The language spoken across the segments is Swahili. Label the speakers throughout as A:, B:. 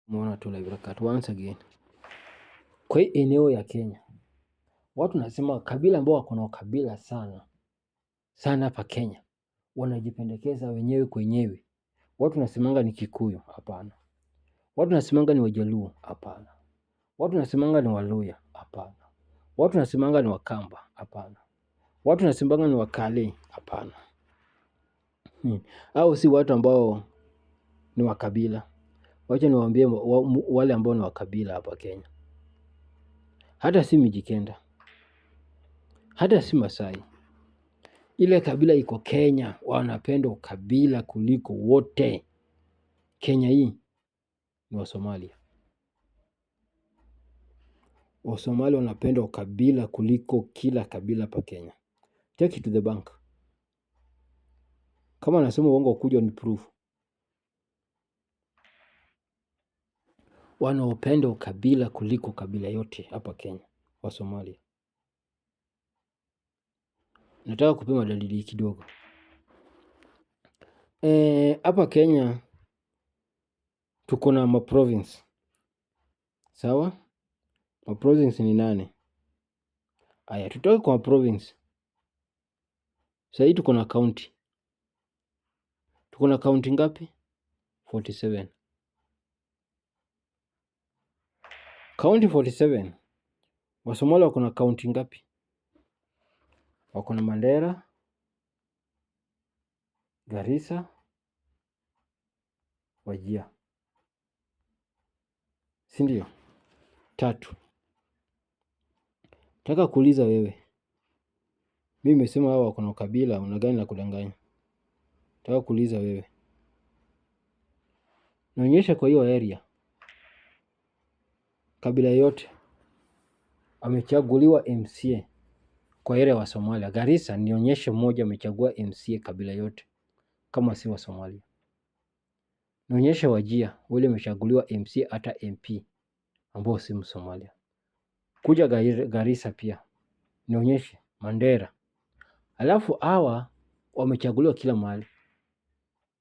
A: Umeona tu live record once again. Kwa hii eneo ya Kenya, watu nasema kabila ambao wako na ukabila sana hapa Kenya wanajipendekeza wenyewe kwenyewe. Watu nasemanga ni Kikuyu, hapana. Watu nasemanga ni Wajaluo, hapana. Watu nasemanga ni Waluya, hapana. Watu nasemanga ni Wakamba, hapana. Watu nasemanga ni Wakale, hapana. Au si watu ambao ni wakabila. Wacha niwaambie wale ambao ni wakabila hapa Kenya. Hata si Mijikenda, hata si Masai. Ile kabila iko Kenya wanapenda ukabila kuliko wote. Kenya hii ni Wasomalia. Wasomalia wanapenda ukabila kuliko kila kabila pa Kenya. Take it to the bank. Kama nasema uongo kuja ni proof. Wanaopenda ukabila kuliko kabila yote hapa Kenya, Wasomalia. Nataka kupima dalili kidogo. Hapa Kenya tuko na maprovince. Sawa? Maprovince ni 8. Aya, tutoke kwa province. Sasa tuko na county. Tuko na county ngapi? 47. County 47. Wasomalia wako na county ngapi? Wako na Mandera, Garissa, Wajir. Si ndio? 3. Nataka kuuliza wewe. Mimi nimesema hao wako na kabila, una gani la kudanganya? Nataka kuuliza wewe. Naonyesha kwa hiyo area kabila yote amechaguliwa MCA kwa area wa Somalia. Garissa nionyeshe mmoja amechagua MCA kabila yote kama si wa Somalia. Nionyeshe Wajir wale amechaguliwa MCA hata MP ambao si Msomalia. Kuja Garissa pia nionyeshe Mandera. Alafu hawa wamechaguliwa kila mahali.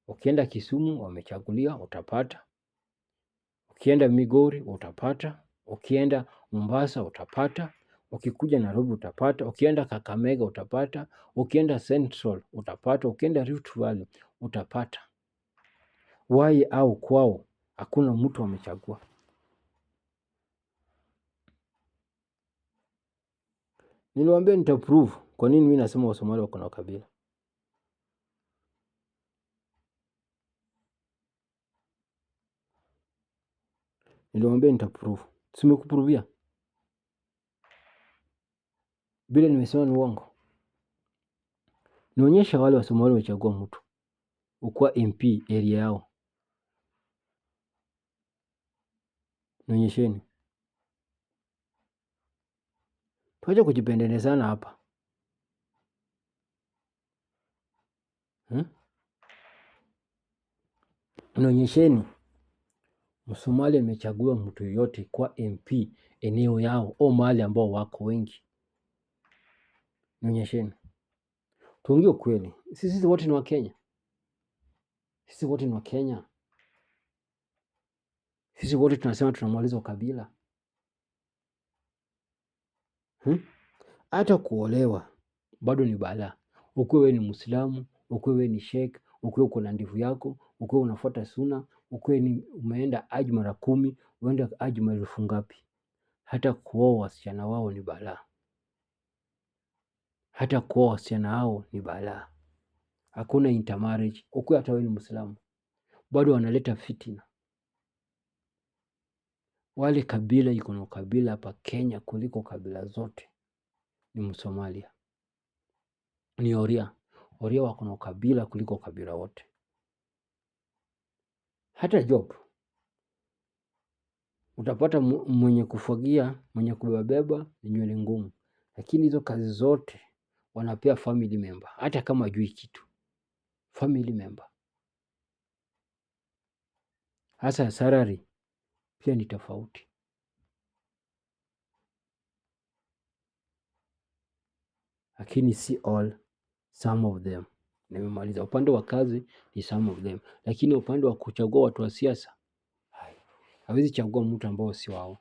A: Ukienda Kisumu wamechaguliwa utapata. Ukienda Migori utapata. Ukienda Mombasa utapata. Ukikuja Nairobi utapata. Ukienda Kakamega utapata. Ukienda Central utapata. Ukienda Rift Valley utapata. Why au kwao hakuna mtu amechagua? Niliwaambia nitaprove kwa nini mimi nasema Wasomalia wako na kabila. Niliwaambia nitaprove. Simekuprovia. Bila nimesema ni uongo. Nionyesha wale Wasomalia wamechagua mtu ukuwa MP area yao. Nionyesheni. Tuache kujipendelezana hapa. Nionyesheni Msomalia amechagua mtu yoyote kwa MP eneo yao au mahali ambao wako wengi. Nionyesheni. Tuongee ukweli. Sisi wote ni wa Kenya. Sisi wote ni wa Kenya. Sisi wote tunasema tunamaliza ukabila. Hata kuolewa bado ni balaa. Ukiwa wewe ni Muislamu, ukiwa wewe ni Sheikh, ukiwa uko na ndevu yako, ukiwa unafuata suna, ukiwa ni umeenda haji mara 10, uenda haji mara 1000 ngapi. Hata kuoa wasichana wao ni balaa. Hata kuoa wasichana hao ni balaa. Hakuna intermarriage. Ukiwa hata wewe ni Muislamu, bado wanaleta fitina. Wale kabila iko na kabila hapa Kenya kuliko kabila zote ni Msomalia. Ni Oria. Oria wako na kabila kuliko kabila wote. Hata job utapata mwenye kufagia, mwenye kubeba ni nywele ngumu. Lakini hizo kazi zote wanapea family member. Hata kama hajui kitu. Family member. Hasa salary pia ni tofauti. Lakini si all, some of them. Nimemaliza. Upande wa kazi ni some of them. Lakini upande wa kuchagua watu wa siasa, hawezi chagua mtu ambao si wao.